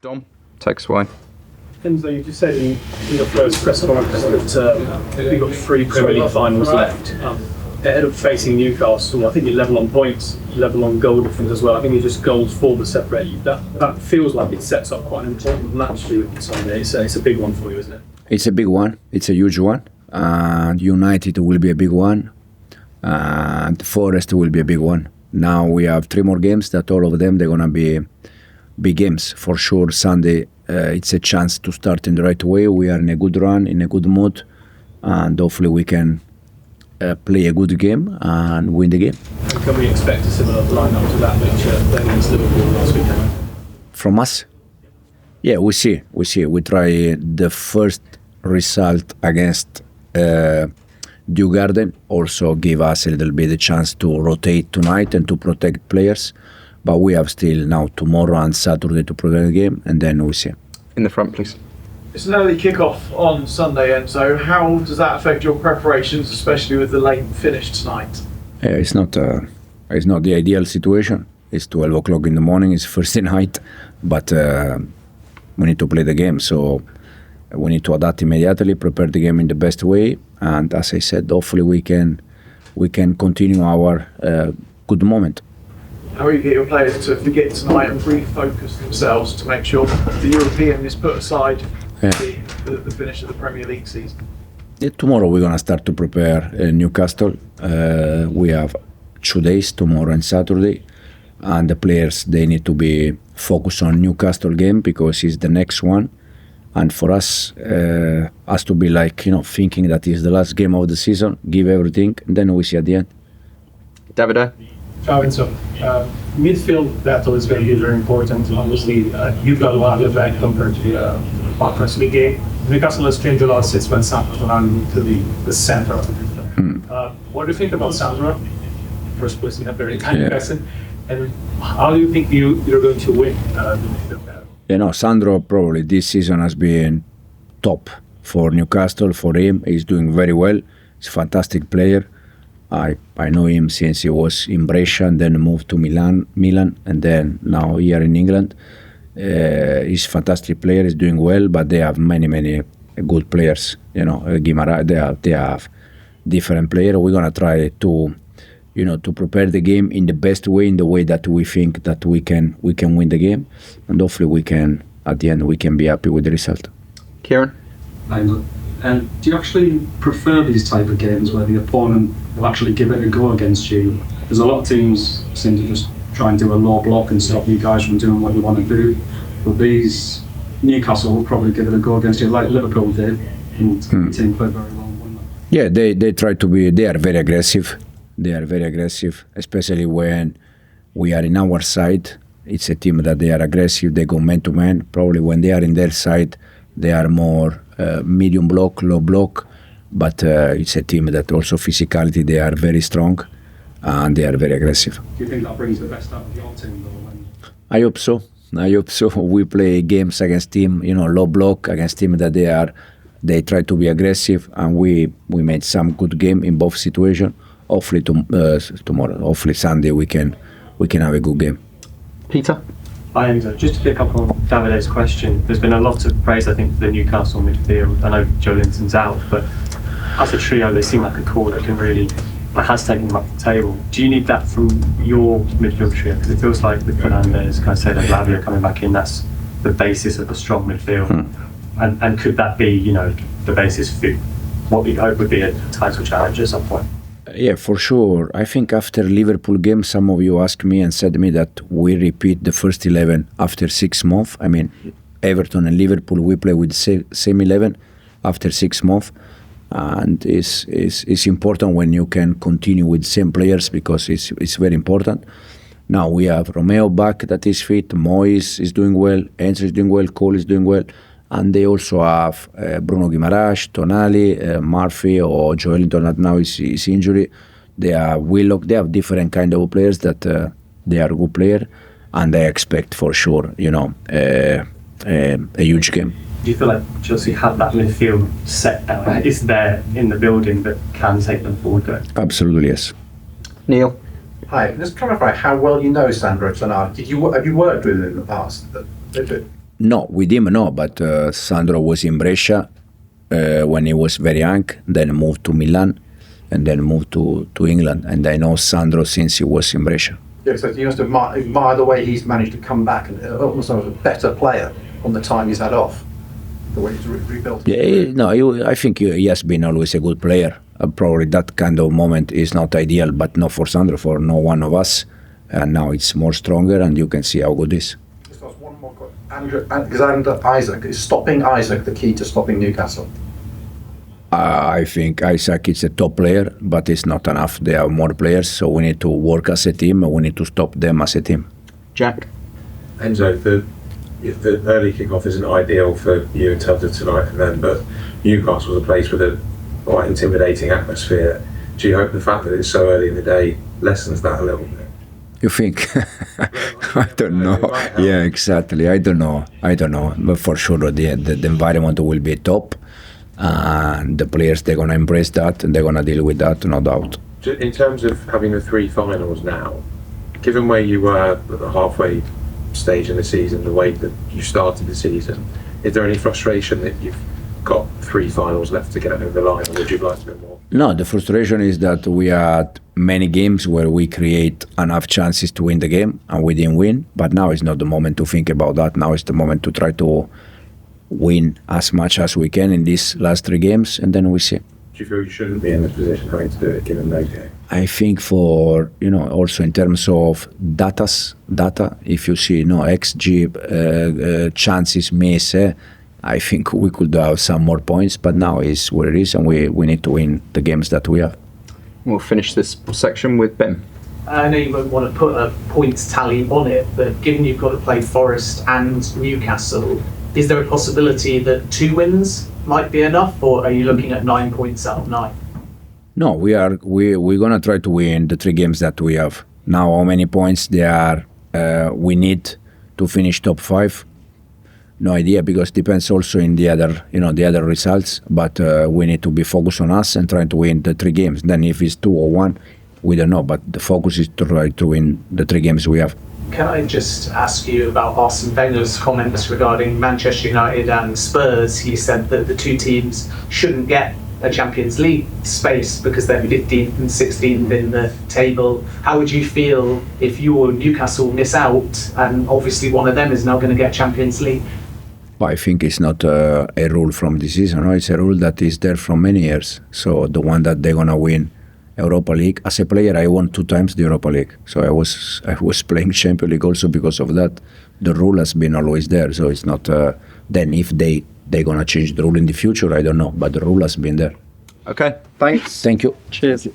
Dom, take us away. Enzo, you just said in your first press conference that you've got 3 Premier League finals left. Ahead of facing Newcastle, I think you're level on points, level on goal difference as well. I think it's just goals for that separate you. That feels like it sets up quite an important match for you on Sunday. It's a big one for you, isn't it? It's a big one. It's a huge one. United will be a big one. Forest will be a big one. Now we have 3 more games that all of them, they're going to be big games. For sure, Sunday, it's a chance to start in the right way. We are in a good run, in a good mood, and hopefully we can play a good game and win the game. And can we expect a similar lineup to that which against Liverpool last weekend? From us? Yeah, we see. We try the first result against Dewgarden, also give us a little bit a chance to rotate tonight and to protect players. But we have still now tomorrow and Saturday to protect the game, and then we see. In the front, please. It's an early kick-off on Sunday, Enzo. How does that affect your preparations, especially with the late finish tonight? It's not the ideal situation. It's 12 o'clock in the morning. It's Thursday night, but we need to play the game. So we need to adapt immediately, prepare the game in the best way, and as I said, hopefully we can continue our good moment. How will you get your players to forget tonight and refocus themselves to make sure the European is put aside the finish of the Premier League season? Tomorrow we're going to start to prepare Newcastle. We have 2 days, tomorrow and Saturday, and the players, they need to be focused on Newcastle game because it's the next one. And for us, has to be thinking that is the last game of the season, give everything, and then we see at the end. Davide? Ciao Enzo. Midfield battle is going to be very important. Obviously, you've got a lot of that compared to the Conference League game. Newcastle has changed a lot since when Sandro Tonali moved to the centre of the midfield. What do you think about Sandro? First place in a very kind person. And how do you think you're going to win the midfield battle? Sandro probably this season has been top for Newcastle. For him, he's doing very well. He's a fantastic player. I know him since he was in Brescia and then moved to Milan, and then now here in England. He's a fantastic player. He's doing well, but they have many good players. Guimaraes, they have different players. We're gonna try to prepare the game in the best way, in the way that we think that we can win the game, and hopefully we can at the end we can be happy with the result. Kieran? And do you actually prefer these type of games where the opponent will actually give it a go against you? There's a lot of teams seem to just try and do a low block and stop you guys from doing what you want to do. But these, Newcastle will probably give it a go against you like Liverpool did, and the team played very well, wouldn't they? Yeah, they try to be. They are very aggressive. Especially when we are in our side. It's a team that they are aggressive. They go man to man. Probably when they are in their side, they are more medium block, low block. But it's a team that also physicality, they are very strong and they are very aggressive. Do you think that brings the best out of your team though? I hope so. We play games against team, low block, against team that they try to be aggressive, and we made some good game in both situations. Hopefully tomorrow, hopefully Sunday, we can have a good game. Peter? Hi Enzo, just to pick up on Davide's question, there's been a lot of praise I think for the Newcastle midfield. I know Joe Linton's out, but as a trio they seem like a core that has taken them up the table. Do you need that from your midfield trio? Because it feels like with Fernandes, Caicedo, Lavia coming back in, that's the basis of a strong midfield. And could that be, the basis for what we hope would be a title challenge at some point? Yeah, for sure. I think after Liverpool game, some of you asked me and said to me that we repeat the first 11 after 6 months. I mean, Everton and Liverpool, we play with the same 11 after 6 months. And it's important when you can continue with the same players because it's very important. Now we have Romeo back that is fit, Moyes is doing well, Enzo is doing well, Cole is doing well. And they also have Bruno Guimaraes, Tonali, Murphy or Joelinton that now is injury. They have Willock. They have different kind of players that they are good player, and I expect for sure, a huge game. Do you feel like Chelsea have that midfield set out? Is there in the building that can take them forward though? Absolutely, yes. Neil? Hi, just clarify how well you know Sandro Tonali. Have you worked with him in the past? No, with him, no. But Sandro was in Brescia when he was very young, then moved to Milan, and then moved to England. And I know Sandro since he was in Brescia. Yeah, so you must admire the way he's managed to come back and almost a better player on the time he's had off, the way he's rebuilt. Yeah, I think he has been always a good player. Probably that kind of moment is not ideal, but not for Sandro, for no one of us. And now it's more stronger, and you can see how good it is. Just ask one more question. Alexander Isak, is stopping Isak the key to stopping Newcastle? I think Isak is a top player, but it's not enough. There are more players, so we need to work as a team, and we need to stop them as a team. Jack. Enzo, the early kickoff isn't ideal for you in terms of tonight and then, but Newcastle was a place with a quite intimidating atmosphere. Do you hope the fact that it's so early in the day lessens that a little bit? You think? I don't know. Yeah, exactly. I don't know. But for sure, the environment will be top, and the players, they're gonna embrace that and they're gonna deal with that, no doubt. In terms of having the three finals now, given where you were at the halfway stage in the season, the way that you started the season, is there any frustration that you've got three finals left to get over the line, or would you like to do more? No, the frustration is that we had many games where we create enough chances to win the game and we didn't win, but now is not the moment to think about that. Now is the moment to try to win as much as we can in these last three games, and then we see. Do you feel you shouldn't be in this position having to do it given no game? I think for, also in terms of data, if you see, XG, chances missed, I think we could have some more points, but now is what it is, and we need to win the games that we have. We'll finish this section with Ben. I know you won't want to put a points tally on it, but given you've got to play Forest and Newcastle, is there a possibility that 2 wins might be enough, or are you looking at 9 points out of 9? No, we're gonna try to win the 3 games that we have. Now, how many points they are, we need to finish top 5? No idea, because it depends also in the other results. But we need to be focused on us and trying to win the 3 games. Then if it's 2 or 1, we don't know. But the focus is to try to win the 3 games we have. Can I just ask you about Arsene Wenger's comments regarding Manchester United and Spurs? He said that the 2 teams shouldn't get a Champions League space because they're 15th and 16th in the table. How would you feel if you or Newcastle miss out, and obviously one of them is now going to get Champions League? I think it's not a rule from this season. No? It's a rule that is there for many years. So the one that they're gonna win Europa League. As a player, I won 2 times the Europa League. So I was playing Champions League also because of that. The rule has been always there. So it's not. Then if they're gonna change the rule in the future, I don't know. But the rule has been there. Okay, thanks. Thank you. Cheers.